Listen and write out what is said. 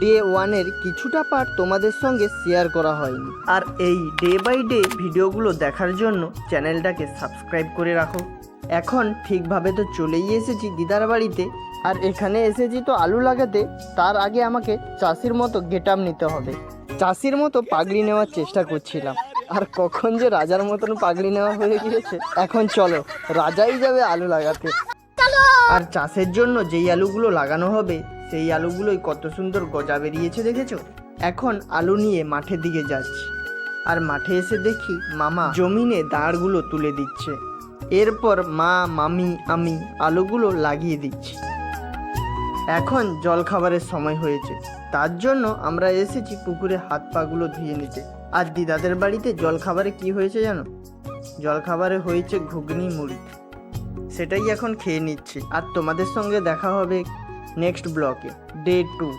Day 1-এর কিছুটা part তোমাদের সঙ্গে শেয়ার করা হয়নি। আর এই ডে বাই ডে ভিডিওগুলো দেখার জন্য চ্যানেলটাকে সাবস্ক্রাইব করে রাখো। এখন ঠিকভাবে তো চলেই এসেছি দিদার বাড়িতে, আর এখানে এসেছি তো আলু লাগাতে। তার আগে আমাকে চাষির মতো গেট আপ নিতে হবে। চাষির মতো পাগড়ি নেওয়ার চেষ্টা করছিলাম, আর কখন যে রাজার মতন পাগড়ি নেওয়া হয়ে গিয়েছে। এখন চলো, রাজাই যাবে আলু লাগাতে। আর চাষের জন্য যেই আলুগুলো লাগানো হবে সেই আলুগুলোই কত সুন্দর গজা বেরিয়েছে দেখেছো। এখন আলু নিয়ে মাঠের দিকে যাচ্ছি, আর মাঠে এসে দেখি মামা জমিনে দাঁড়গুলো তুলে দিচ্ছে। এরপর মা, মামি, আমি আলুগুলো লাগিয়ে দিচ্ছি। এখন জল খাবারের সময় হয়েছে, তার জন্য আমরা এসেছি পুকুরে হাত পাগুলো ধুয়ে নিতে। আর দিদাদের বাড়িতে জল খাবারে কি হয়েছে জানো? জল খাবারে হয়েছে ঘুগনি মুড়ি, সেটাই এখন খেয়ে নিচ্ছি। আর তোমাদের সঙ্গে দেখা হবে নেক্সট ব্লকে, ডে 2।